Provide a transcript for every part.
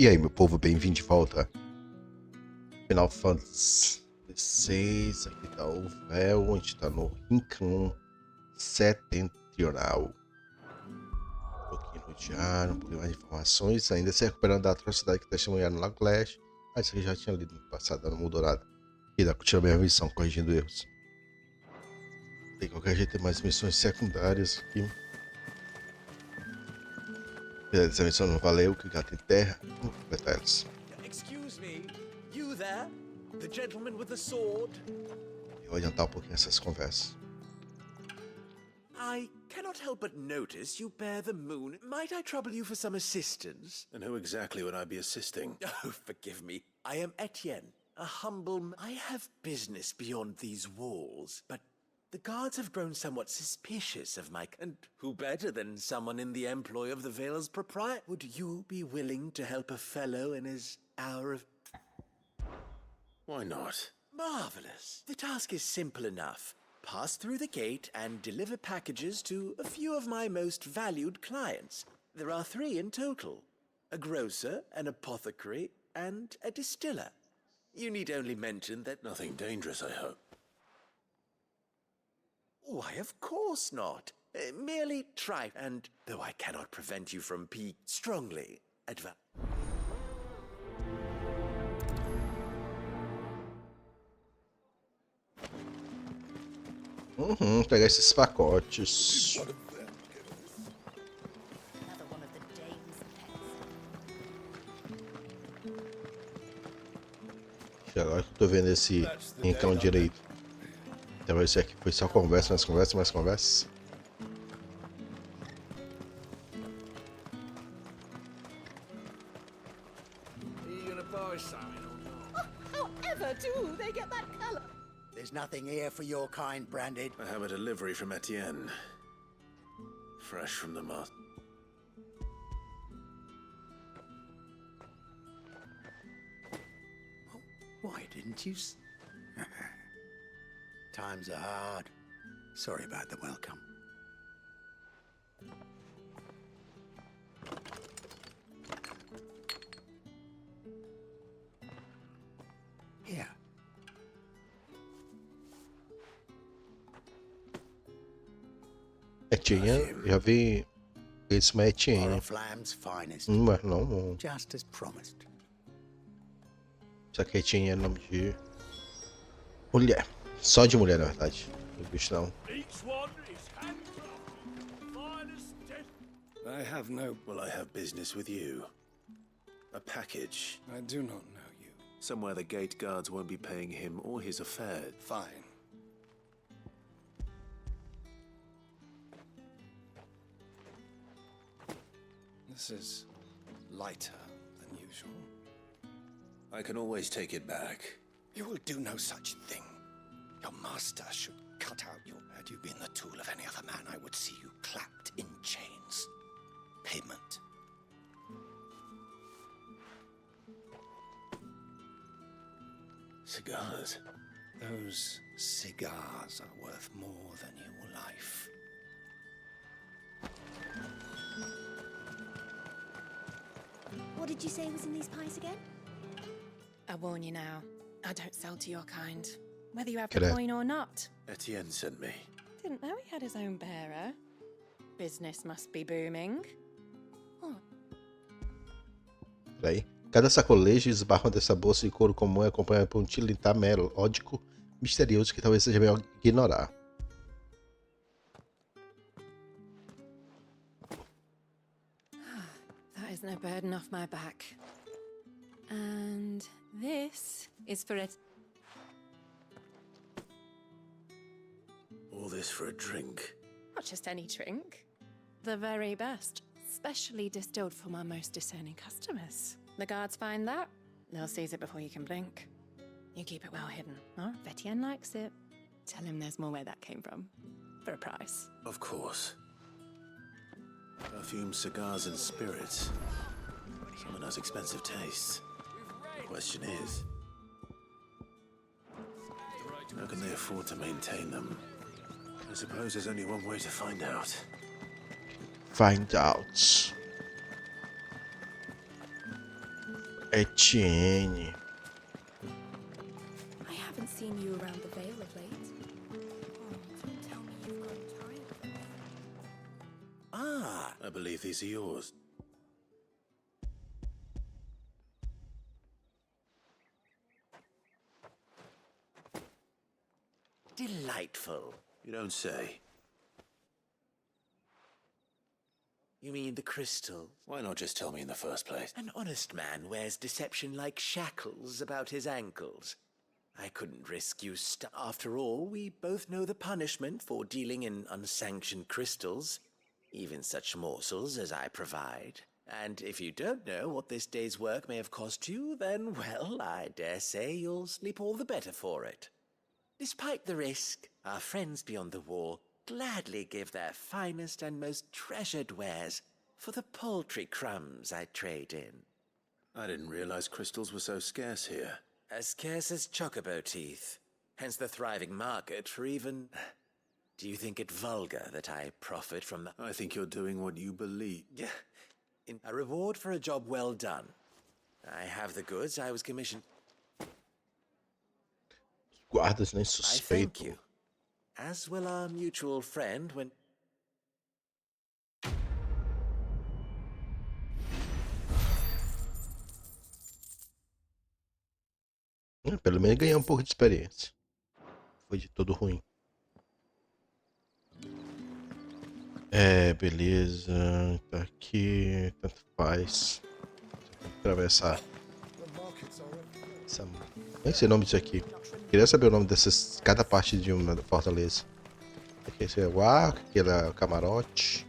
E aí, meu povo, bem-vindo de volta. Final Fantasy XVI, aqui tá o véu, onde tá no rincão setentrional. Um pouquinho no diário, um pouquinho mais de informações, ainda se recuperando da atrocidade que testemunharam no Lago Leste. Mas isso aqui já tinha lido no passado, não mudou nada. E dá continuar a minha missão, corrigindo erros. De qualquer jeito, tem mais missões secundárias aqui. Essa missão não valeu, que gato em terra, vamos completar elas. Excuse me, you there? The gentleman with the sword? Eu vou adiantar um pouquinho essas conversas. I cannot help but notice you bear the moon. Might I trouble you for some assistance? And who exactly would I be assisting? Oh, forgive me. I am Etienne, a humble... I have business beyond these walls, but the guards have grown somewhat suspicious of my... And who better than someone in the employ of the Vale's proprietor? Would you be willing to help a fellow in his hour of... Why not? Marvelous. The task is simple enough. Pass through the gate and deliver packages to a few of my most valued clients. There are 3 in total. A grocer, an apothecary, and a distiller. You need only mention that... Nothing dangerous, I hope. Why, of course not. Merely try, and though I cannot prevent you from strongly advise... Pegar esses pacotes. Agora que eu tô vendo esse rincão direito. Então esse aqui foi só conversa, mais conversa, mais conversa. However do they get that color? There's nothing here for your kind, Branded. I have a delivery from Etienne. Fresh from the mart. Why didn't you Times are hard. Sorry about the welcome. Here. Etienne, já vi esse, mas Etienne. Oriflamme's finest. Mas não. Just as promised. Isso aqui Etienne é nome de mulher. Só de mulher, na verdade. O bicho não. I have no... Well, I have business with you. A package. I do not know you. Somewhere the gate guards won't be paying him or his affairs. Fine. This is lighter than usual. I can always take it back. You will do no such thing. Your master should cut out your... Had you been the tool of any other man, I would see you clapped in chains. Payment. Cigars. Those cigars are worth more than your life. What did you say was in these pies again? I warn you now, I don't sell to your kind, whether you have the coin or not. Etienne sent me. Didn't know he had his own bearer. Business must be booming. Oh. Peraí. Cada sacolejo esbarra dessa bolsa de couro comum é acompanhado por um tilitar melódico misterioso que talvez seja melhor ignorar. That is no burden off my back. And this is for it. All this for a drink. Not just any drink. The very best, specially distilled for my most discerning customers. The guards find that, they'll seize it before you can blink. You keep it well hidden, or if Etienne likes it, tell him there's more where that came from. For a price. Of course. Perfume, cigars, and spirits. Someone has expensive tastes. The question is, how can they afford to maintain them? I suppose there's only one way to find out. Find out. Etienne. I haven't seen you around the Vale of late. Oh, don't tell me you've grown tired of it. Ah, I believe these are yours. Delightful. You don't say. You mean the crystal? Why not just tell me in the first place? An honest man wears deception like shackles about his ankles. I couldn't risk you After all, we both know the punishment for dealing in unsanctioned crystals, even such morsels as I provide. And if you don't know what this day's work may have cost you, then, well, I dare say you'll sleep all the better for it. Despite the risk, our friends beyond the wall gladly give their finest and most treasured wares for the paltry crumbs I trade in. I didn't realize crystals were so scarce here. As scarce as chocobo teeth, hence the thriving market for even... Do you think it vulgar that I profit from the... I think you're doing what you believe. In a reward for a job well done. I have the goods I was commissioned. Guardas nem I thank suspeitam. you. As will our mutual friend when... Pelo menos ganhei um pouco de experiência. Foi de todo ruim. Beleza. Tá aqui. Tanto faz. Tem que atravessar. Nem sei o nome disso aqui. Queria saber o nome dessas. Cada parte de uma fortaleza. Aqui esse é o arco, aqui é o camarote.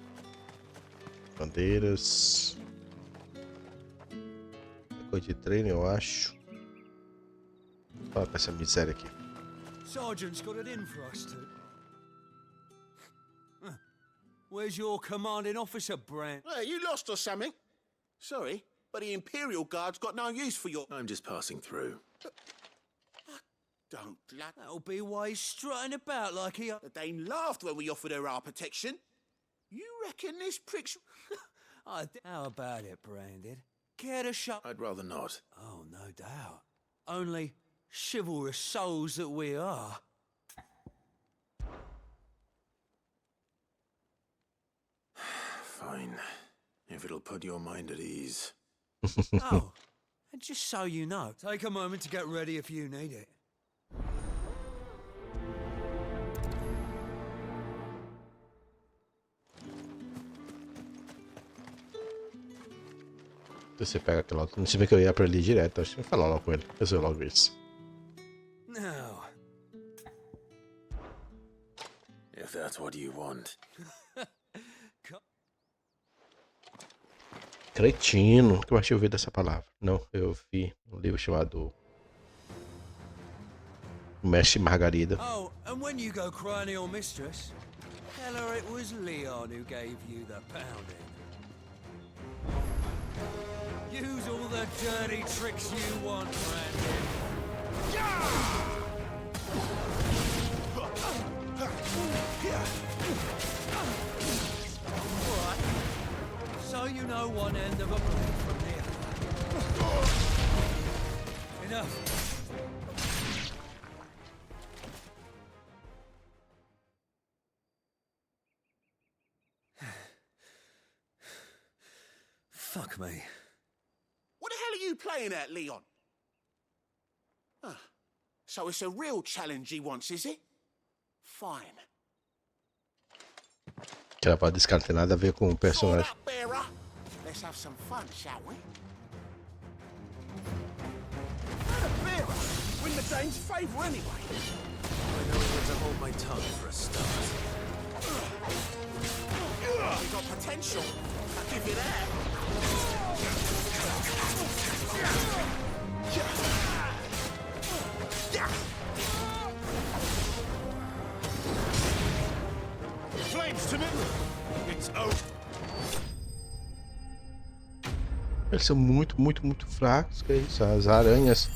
Bandeiras. Coisa de treino, eu acho. Olha pra essa miséria aqui. Sergeant's got it in for us two. Where's your commanding officer, Brent? Hey, you lost or something? Sorry, but the Imperial Guard's got no use for your... I'm just passing through. Don't blood... That'll be why he's strutting about like he... The Dane laughed when we offered her our protection. You reckon this prick's... How about it, Branded? Care to shut... I'd rather not. Oh, no doubt. Only chivalrous souls that we are. Fine. If it'll put your mind at ease. Oh, and just so you know, take a moment to get ready if you need it. Você pega aquela outra. Não se vê que eu ia pra ali direto. Acho que eu vou falar logo com ele. Fazer logo isso. Now, If that's what you want. Cretino. O que eu achei ouvir dessa palavra? Não, eu vi um livro chamado Mestre Margarida. oh, and when you go crying to your mistress, tell her it was Leon who gave you the pounding. Use all the dirty tricks you want, Brandon. Alright. So you know one end of a blade from the other. Enough. Fuck me. What the hell are you playing at, Leon? Ah, so it's a real challenge he wants, is it? Fine. Gravado desse cara não tem nada a ver com o Sword personagem. up, bearer. Let's have some fun, shall we? Not a bearer. Win the Dane's favour anyway. I know where to hold my tongue for a start. We got potential. I'll give you that. Flames to me. It's over. Eles são muito, muito, muito fracos. Que é isso? As aranhas,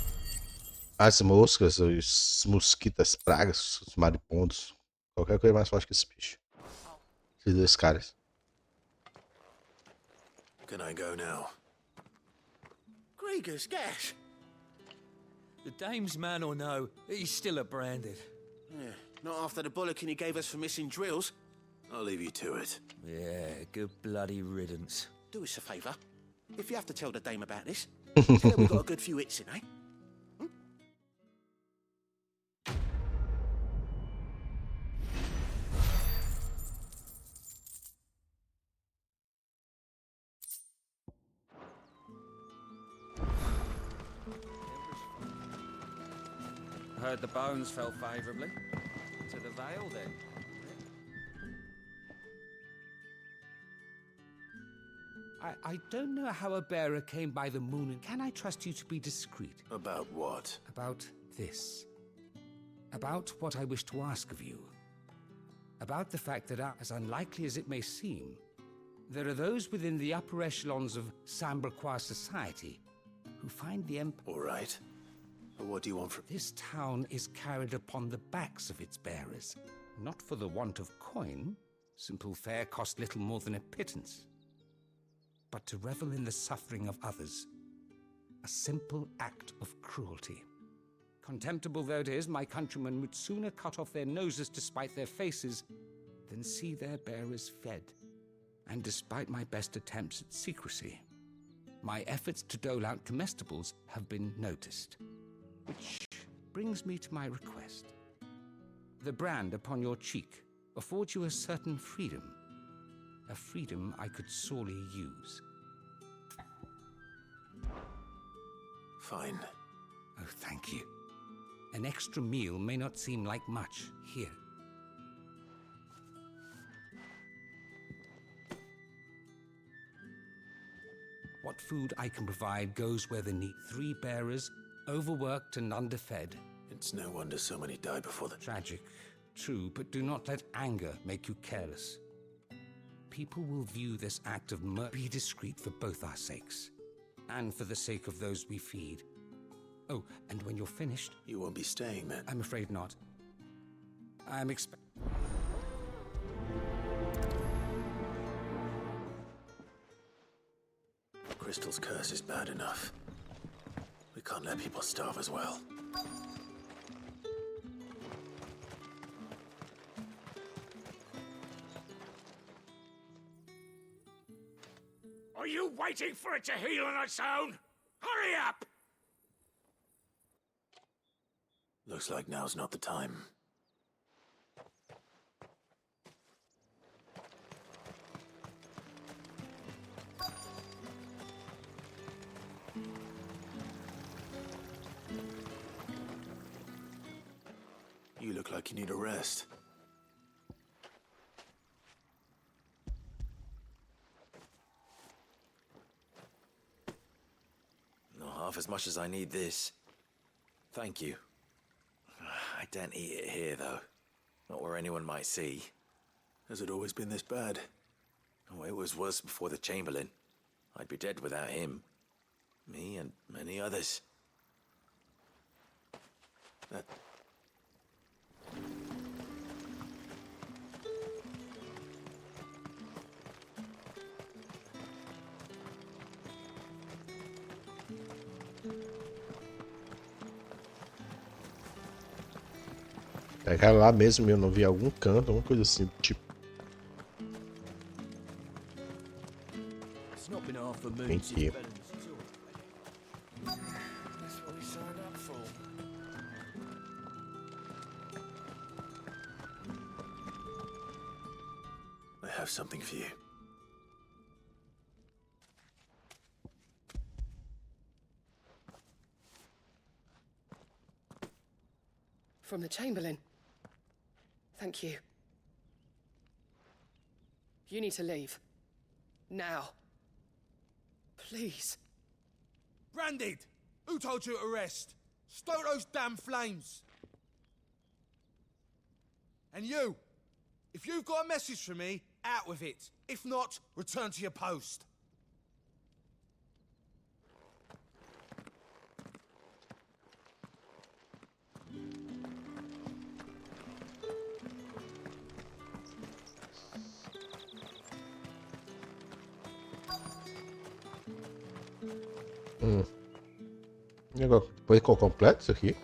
as moscas, os mosquitos, as pragas, os maripondos. Qualquer coisa mais forte que esse bicho. Esses dois caras. Can I go now? Beggars, gas. The dame's man or no, he's still a branded. Yeah, not after the bollocking he gave us for missing drills. I'll leave you to it. Yeah, good bloody riddance. Do us a favour. If you have to tell the dame about this, tell her we got a good few hits in, eh? Heard the bones fell favourably. To the Vale, then. I don't know how a bearer came by the moon, and can I trust you to be discreet? About what? About this. About what I wish to ask of you. About the fact that, as unlikely as it may seem, there are those within the upper echelons of Samberquois society who find the Empire... All right. But what do you want from... This town is carried upon the backs of its bearers, not for the want of coin. Simple fare cost little more than a pittance. But to revel in the suffering of others, a simple act of cruelty. Contemptible though it is, my countrymen would sooner cut off their noses to spite their faces than see their bearers fed. And despite my best attempts at secrecy, my efforts to dole out comestibles have been noticed. Which brings me to my request. The brand upon your cheek affords you a certain freedom. A freedom I could sorely use. Fine. Oh, thank you. An extra meal may not seem like much here. What food I can provide goes where the need. 3 bearers, overworked and underfed. It's no wonder so many die before the... Tragic, true, but do not let anger make you careless. People will view this act of murder. Be discreet for both our sakes, and for the sake of those we feed. Oh, and when you're finished... You won't be staying then? I'm afraid not. I'm Crystal's curse is bad enough. We can't let people starve as well. Are you waiting for it to heal on its own? Hurry up! Looks like now's not the time. You look like you need a rest. Not half as much as I need this. Thank you. I don't eat it here, though. Not where anyone might see. Has it always been this bad? Oh, it was worse before the Chamberlain. I'd be dead without him. Me and many others. That... É, cara, lá mesmo eu não vi algum canto, alguma coisa assim, tipo. Thank you. That's what we signed up for. I have something for you. From the Chamberlain. Thank you. You need to leave. Now. Please. Branded! Who told you to rest? Stoke those damn flames! And you! If you've got a message for me, out with it. If not, return to your post. E agora, depois ficou completo isso aqui?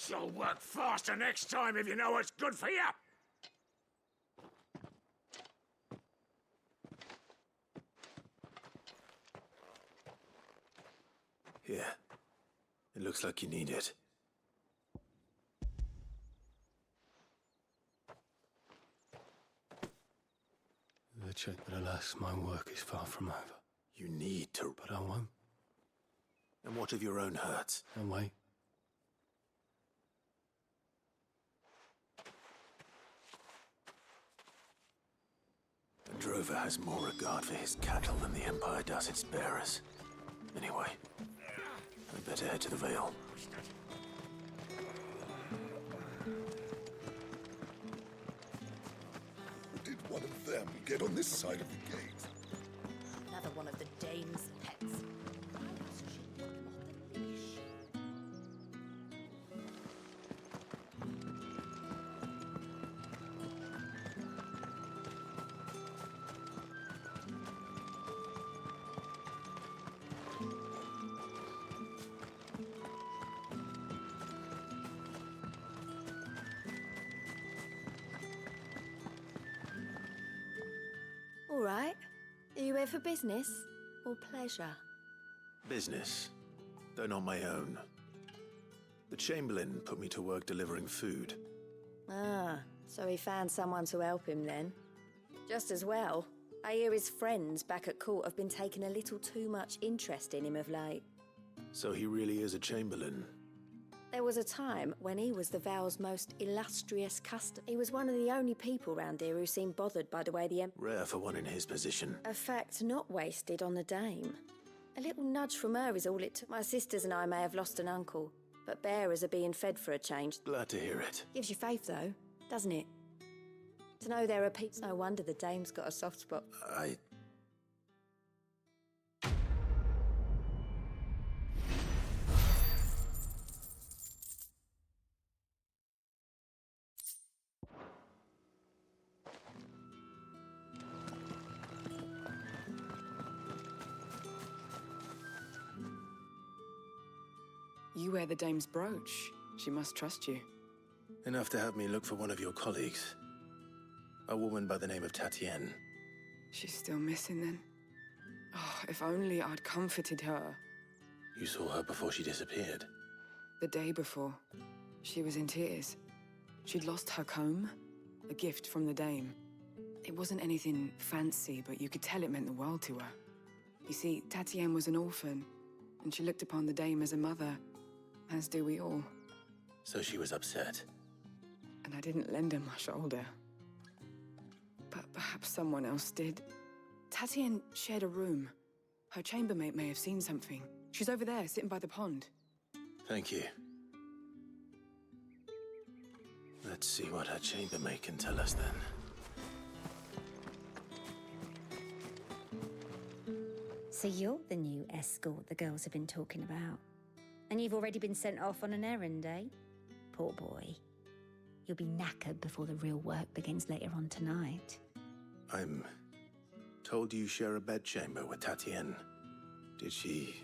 You'll work faster next time if you know what's good for you. Here. It looks like you need it. But alas, my work is far from over. You need to. But I won't. And what of your own hurts? I'll wait. A drover has more regard for his cattle than the Empire does its bearers. Anyway, I'd better head to the Vale. Did one of them get on this side of the gate? Another one of the Dane's pets. Why was she not off the leash? All right. Are you here for business or pleasure? Business, though not my own. The Chamberlain put me to work delivering food. Ah, so he found someone to help him then. Just as well. I hear his friends back at court have been taking a little too much interest in him of late. So he really is a Chamberlain. There was a time when he was the Vale's most illustrious customer. He was one of the only people round here who seemed bothered by the way the Rare for one in his position. A fact not wasted on the dame. A little nudge from her is all it took. My sisters and I may have lost an uncle, but bearers are being fed for a change. Glad to hear it. Gives you faith, though, doesn't it? To know there are people. No wonder the dame's got a soft spot. You wear the dame's brooch. She must trust you. Enough to have me look for one of your colleagues. A woman by the name of Tatienne. She's still missing then. Oh, if only I'd comforted her. You saw her before she disappeared? The day before. She was in tears. She'd lost her comb, a gift from the dame. It wasn't anything fancy, but you could tell it meant the world to her. You see, Tatienne was an orphan, and she looked upon the dame as a mother, as do we all. So she was upset. And I didn't lend her my shoulder. But perhaps someone else did. Tatienne shared a room. Her chambermaid may have seen something. She's over there, sitting by the pond. Thank you. Let's see what her chambermaid can tell us then. So you're the new escort the girls have been talking about. And you've already been sent off on an errand, eh? Poor boy. You'll be knackered before the real work begins later on tonight. I'm told you share a bedchamber with Tatienne. Did she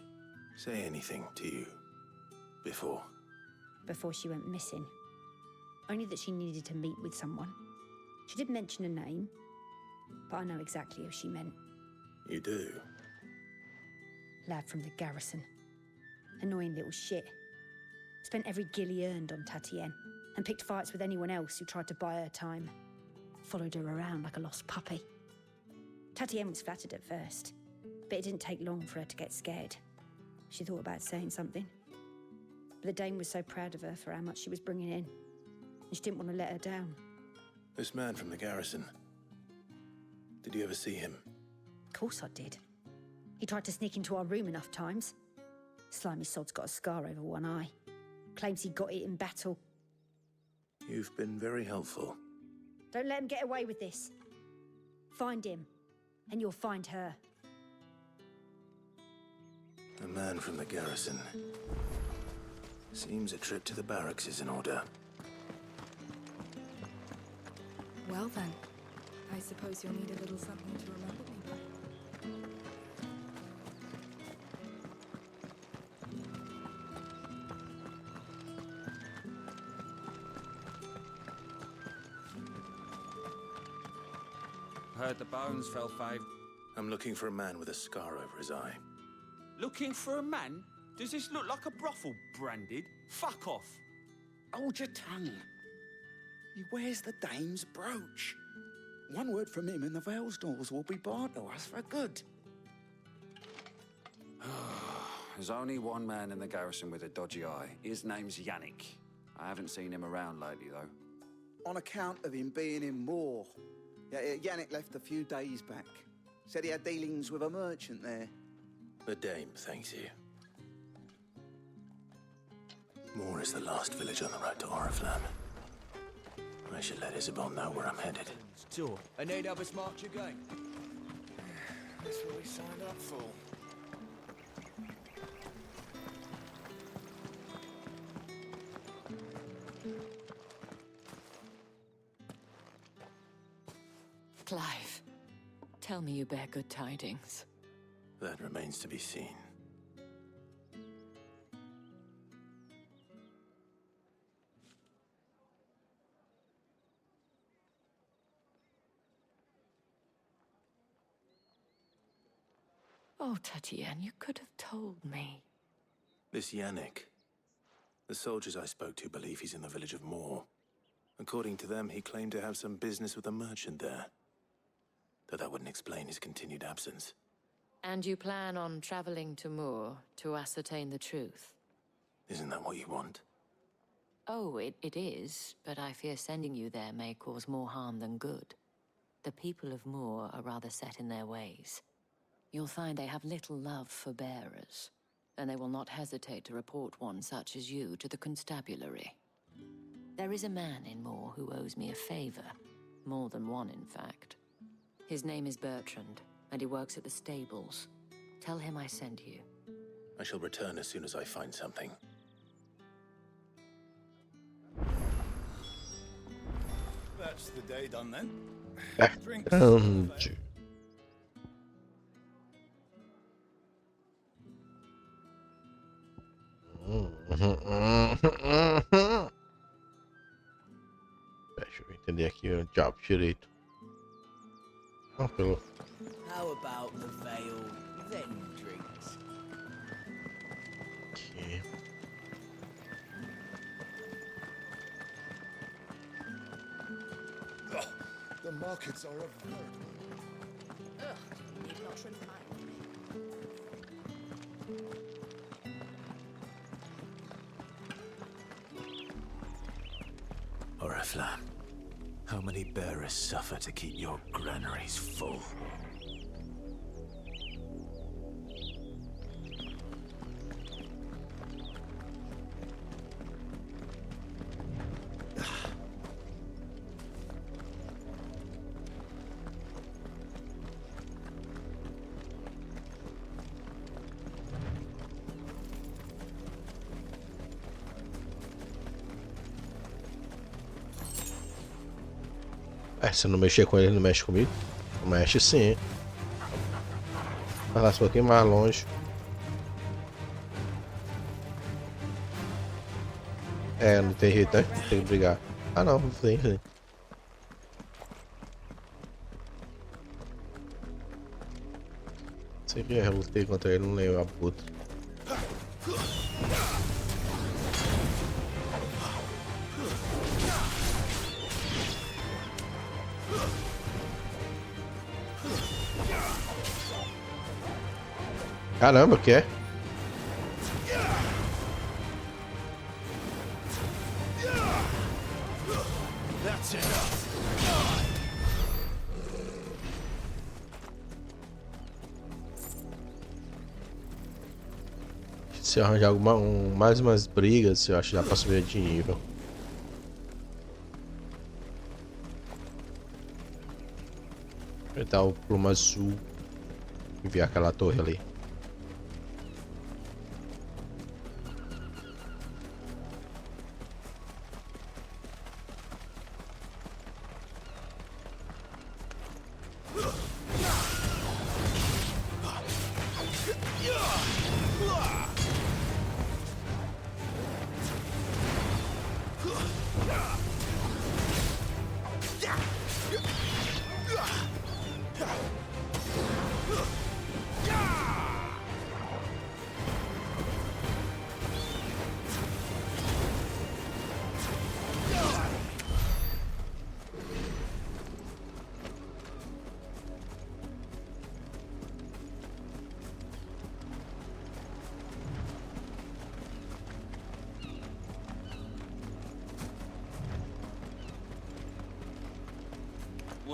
say anything to you before? Before she went missing. Only that she needed to meet with someone. She did mention a name, but I know exactly who she meant. You do? Lad from the garrison. Annoying little shit. Spent every guil he earned on Tatienne, and picked fights with anyone else who tried to buy her time. Followed her around like a lost puppy. Tatienne was flattered at first, but it didn't take long for her to get scared. She thought about saying something. But the dame was so proud of her for how much she was bringing in, and she didn't want to let her down. This man from the garrison. Did you ever see him? Of course I did. He tried to sneak into our room enough times. Slimy sod's got a scar over one eye. Claims he got it in battle. You've been very helpful. Don't let him get away with this. Find him, and you'll find her. A man from the garrison. Seems a trip to the barracks is in order. Well then, I suppose you'll need a little something to remember me by. Heard the bones fell 5. I'm looking for a man with a scar over his eye. Looking for a man? Does this look like a brothel branded? Fuck off. Hold your tongue. He wears the dame's brooch. One word from him and the Vale's doors will be barred to us for good. There's only one man in the garrison with a dodgy eye. His name's Yannick. I haven't seen him around lately, though. On account of him being in Moor. Yannick left a few days back. Said he had dealings with a merchant there. The dame thanks you. Moor is the last village on the road to Oriflamme. I should let Isabel know where I'm headed. Sure. I need help us march again. That's what we signed up for. Clive, tell me you bear good tidings. That remains to be seen. Oh, Tatienne, you could have told me. This Yannick. The soldiers I spoke to believe he's in the village of Moor. According to them, he claimed to have some business with a merchant there. Though that wouldn't explain his continued absence. And you plan on traveling to Moor to ascertain the truth? Isn't that what you want? Oh, it is, but I fear sending you there may cause more harm than good. The people of Moor are rather set in their ways. You'll find they have little love for bearers, and they will not hesitate to report one such as you to the constabulary. There is a man in Moor who owes me a favor. More than one, in fact. His name is Bertrand, and he works at the stables. Tell him I sent you. I shall return as soon as I find something. That's the day done then. Drinks. Deixa eu entender aqui o diabo direito. Ah, pelo... How about the veil, then drinks? Aqui. The markets are a veritable. Ugh, you need not remind me. Oriflamme, how many bearers suffer to keep your granaries full? É, se eu não mexer com ele, ele não mexe comigo. Não mexe sim. Vai lá, um pouquinho mais longe. É, não tem jeito, né? Tem que brigar. Ah não, não tem jeito. Sempre eu lutei contra ele, não lembro a puta. Caramba, o que é? Se eu arranjar mais umas brigas, eu acho que dá pra subir de nível. Apertar o plumo azul e ver aquela torre ali.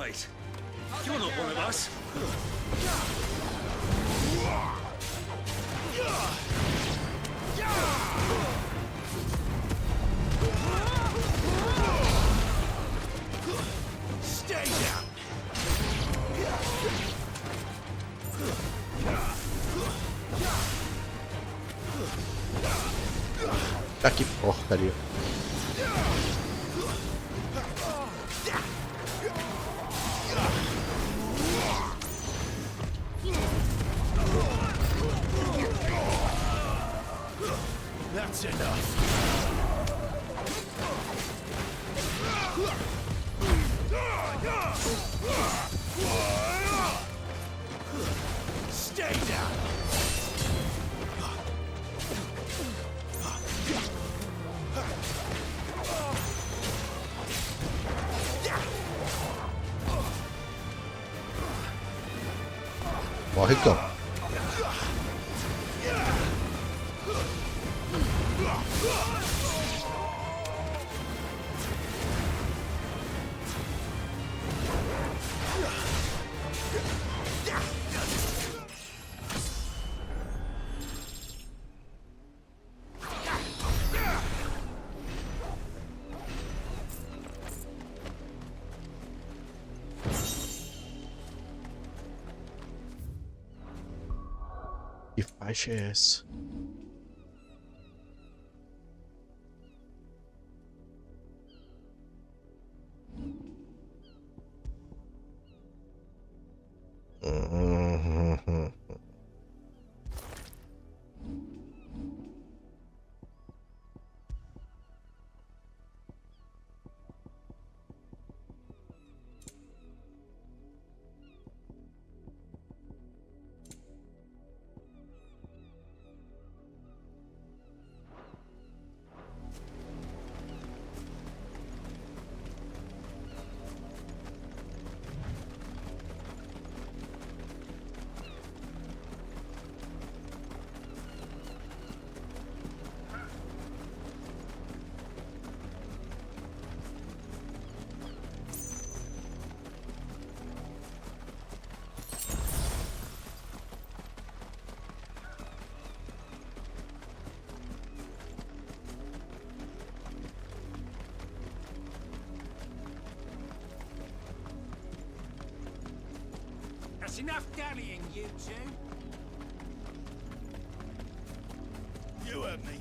Wait, you're not one of us. Stay down. Tá que porcaria. That's enough. Stay down. Morre, cão. Que faixa é essa? That's enough dallying, you two. You heard me.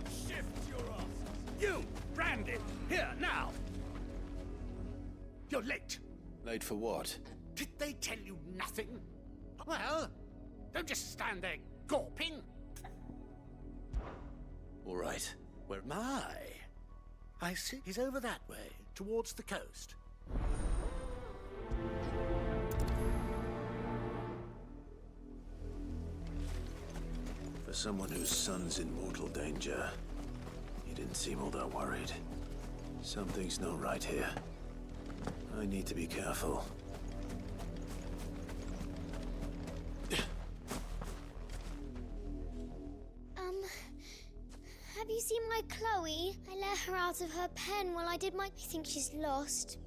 Shift your asses. You, Brandon, here, now. You're late. Late for what? Did they tell you nothing? Well, don't just stand there gawping. All right. Where... My. I see. He's over that way, towards the coast. For someone whose son's in mortal danger, he didn't seem all that worried. Something's not right here. I need to be careful. Have you seen my Chloe? I let her out of her pen while I did my... I think she's lost.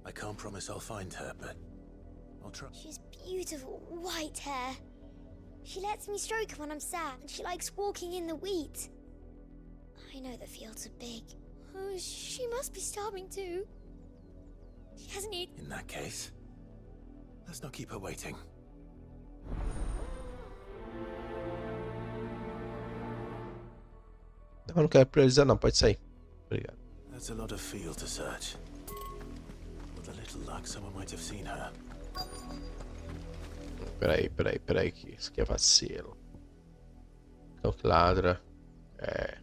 I can't promise I'll find her, but I'll try. She's beautiful white hair. She lets me stroke her when I'm sad, and she likes walking in the wheat. I know the fields are big. Oh, she must be starving too. She hasn't eaten. In that case, let's not keep her waiting. Eu não quero priorizar não, pode sair. Obrigado. That's a lot of field to search. With a little luck, someone might have seen her. Peraí, que isso aqui é vacilo. Cão que ladra. É.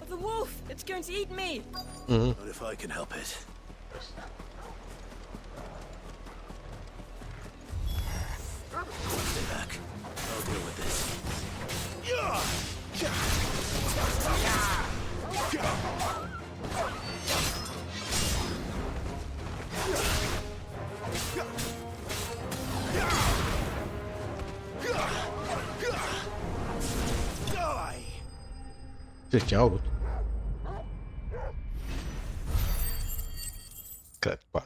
The wolf! It's going to eat me! Not if I can help it. Stay back. I'll deal with this. Já tinha outro. Credo, 4.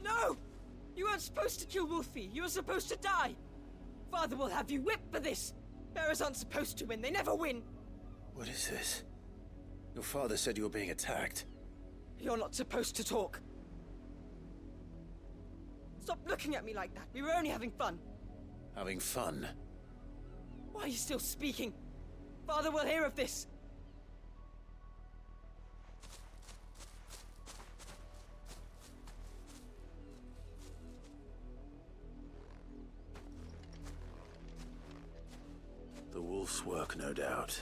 No! You weren't supposed to kill Wolfie. You were supposed to die. Father will have you whipped for this. Bearers aren't supposed to win. They never win. What is this? Your father said you were being attacked. You're not supposed to talk. Stop looking at me like that. We were only having fun. Having fun? Why are you still speaking? Father will hear of this. The wolf's work, no doubt.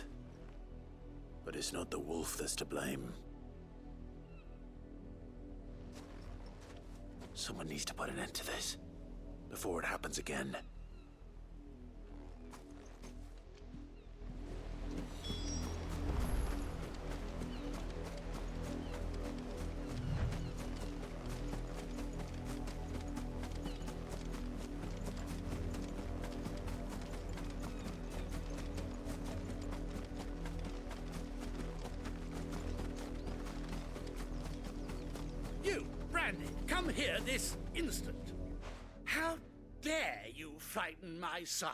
But it's not the wolf that's to blame. Someone needs to put an end to this, before it happens again. You, Brandy, come here this instant. How dare you frighten my son?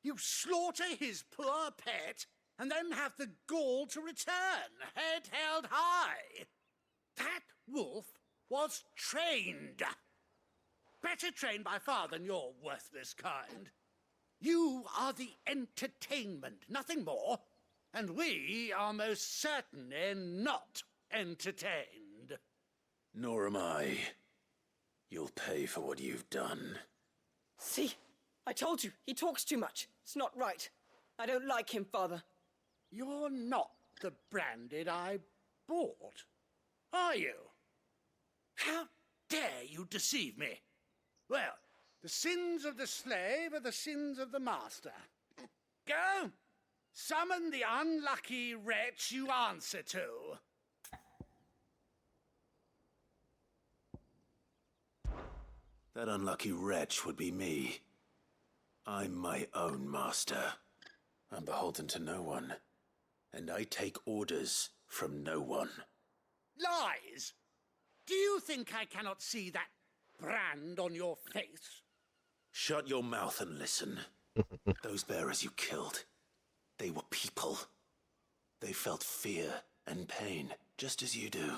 You slaughter his poor pet, and then have the gall to return, head held high. That wolf was trained. Better trained by far than your worthless kind. You are the entertainment, nothing more. And we are most certainly not entertained. Nor am I. You'll pay for what you've done. See? I told you. He talks too much. It's not right. I don't like him, Father. You're not the branded I bought, are you? How dare you deceive me? Well, the sins of the slave are the sins of the master. Go! Summon the unlucky wretch you answer to. That unlucky wretch would be me. I'm my own master. I'm beholden to no one. And I take orders from no one. Lies! Do you think I cannot see that brand on your face? Shut your mouth and listen. Those bearers you killed, they were people. They felt fear and pain, just as you do.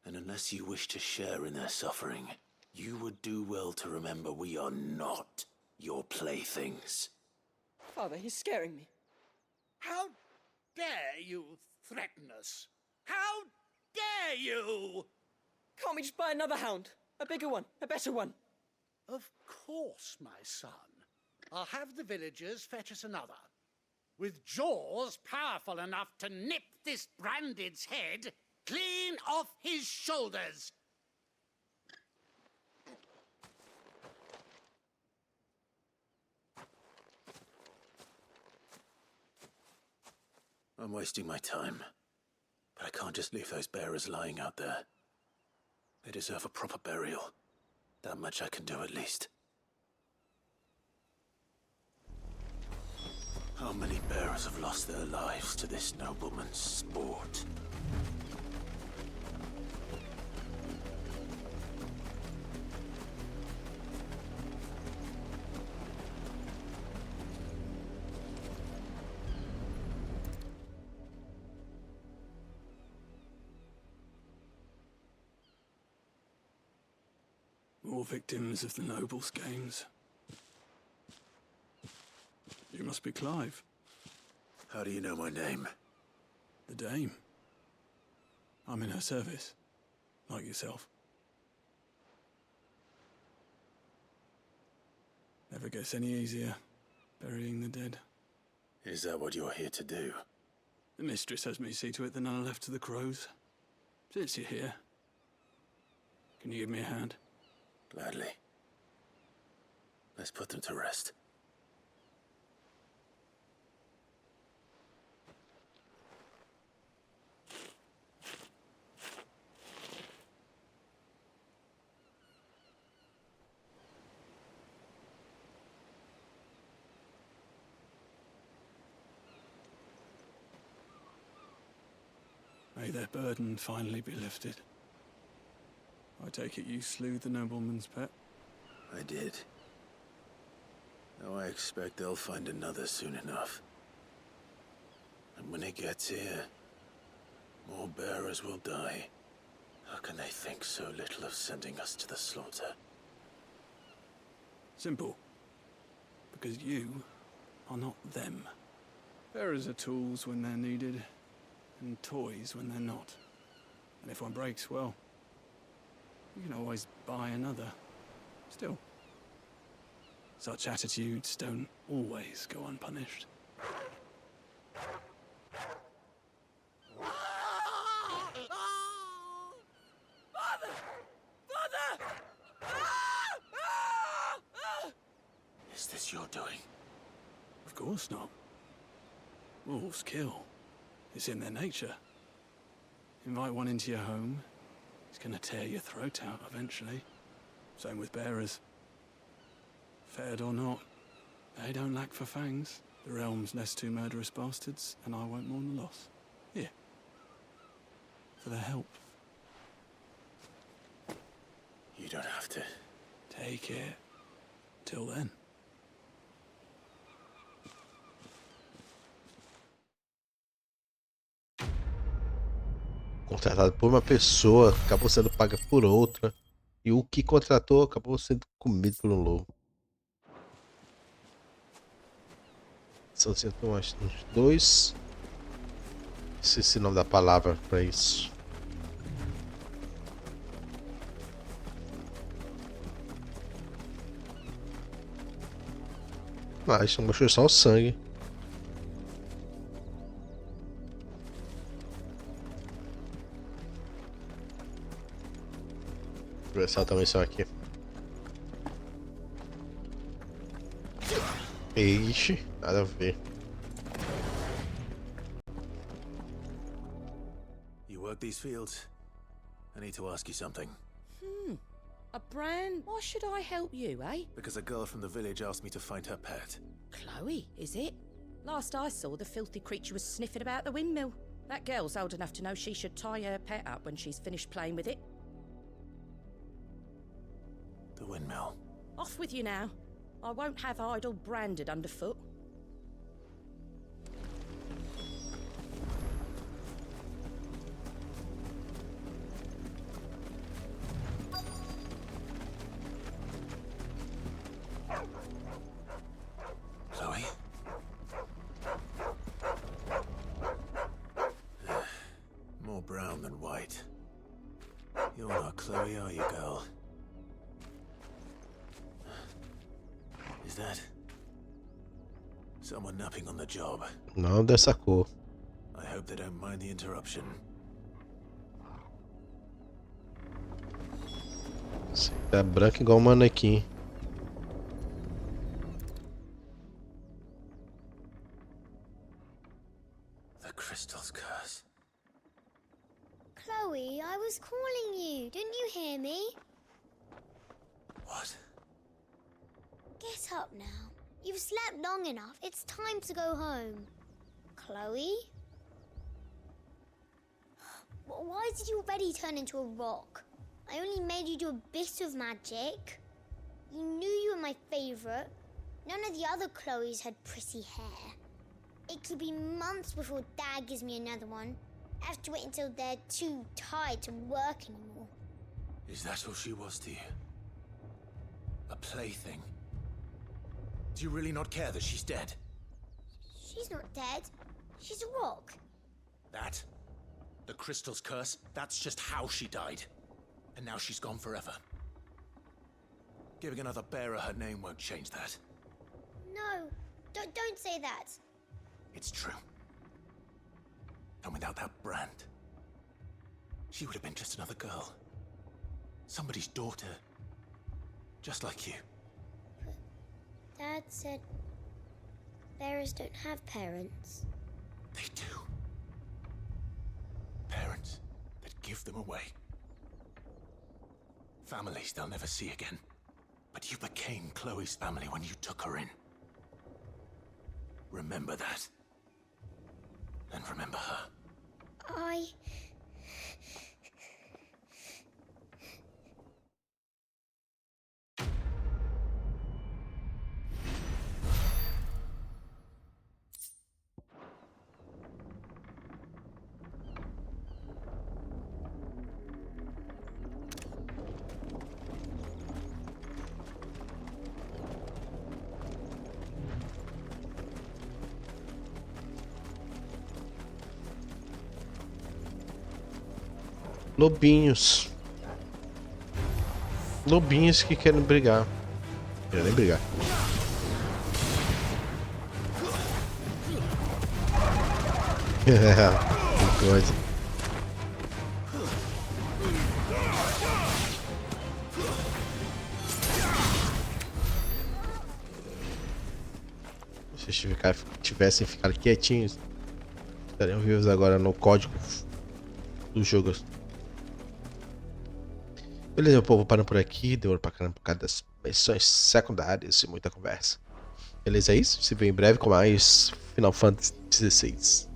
And unless you wish to share in their suffering, you would do well to remember we are not your playthings. Father, he's scaring me. How dare you threaten us? How dare you? Can't we just buy another hound? A bigger one, a better one. Of course, my son. I'll have the villagers fetch us another. With jaws powerful enough to nip this branded's head clean off his shoulders. I'm wasting my time. But I can't just leave those bearers lying out there. They deserve a proper burial. That much I can do at least. How many bearers have lost their lives to this nobleman's sport? More victims of the nobles' games. You must be Clive. How do you know my name? The Dame. I'm in her service, like yourself. Never gets any easier, burying the dead. Is that what you're here to do? The mistress has me see to it that none are left to the crows. Since you're here, can you give me a hand? Gladly. Let's put them to rest. May their burden finally be lifted. I take it you slew the nobleman's pet? I did. Now I expect they'll find another soon enough. And when it gets here, more bearers will die. How can they think so little of sending us to the slaughter? Simple. Because you are not them. Bearers are tools when they're needed, and toys when they're not. And if one breaks, well, you can always buy another. Still, such attitudes don't always go unpunished. Is this your doing? Of course not. Wolves kill. It's in their nature. Invite one into your home, he's gonna tear your throat out eventually. Same with bearers. Fed or not, they don't lack for fangs. The realm's nest two murderous bastards, and I won't mourn the loss. Here. For their help. You don't have to. Take it. Till then. Contratado por uma pessoa, acabou sendo paga por outra. E o que contratou acabou sendo comido por um lobo. São sempre uns dois. Esqueci o nome da palavra para isso. Mas mostrou só o sangue. Vou ver se ela também são aqui. Ixi, nada a ver. You work these fields? I need to ask you something. A brand? Why should I help you, eh? Because a girl from the village asked me to find her pet. Chloe, is it? Last I saw, the filthy creature was sniffing about the windmill. That girl's old enough to know she should tie her pet up when she's finished playing with it. The windmill. Off with you now. I won't have idle branded underfoot. Chloe? More brown than white. You're not Chloe, are you, girl? Is that someone napping on the job? Não dessa cor. I hope they don't mind the interruption. Sim, tá branco igual um manequim. The crystal's curse. Chloe, I was calling you. Didn't you hear me? What? Get up now. You've slept long enough. It's time to go home. Chloe? Why did you already turn into a rock? I only made you do a bit of magic. You knew you were my favourite. None of the other Chloes had pretty hair. It could be months before Dad gives me another one. I have to wait until they're too tired to work anymore. Is that all she was to you? A plaything? Do you really not care that she's dead? She's not dead. She's a rock. That? The crystal's curse? That's just how she died. And now she's gone forever. Giving another bearer her name won't change that. No, don't say that. It's true. And without that brand, she would have been just another girl. Somebody's daughter. Just like you. Dad said bearers don't have parents. They do. Parents that give them away. Families they'll never see again. But you became Chloe's family when you took her in. Remember that. And remember her. I Lobinhos. Lobinhos que querem brigar. Não querem nem brigar. Que coisa. Se eles tivessem ficado quietinhos, estariam vivos agora no código do jogo. Beleza, meu povo, parando por aqui. Demorou pra caramba por causa das missões secundárias e muita conversa. Beleza, é isso? Se vê em breve com mais Final Fantasy XVI.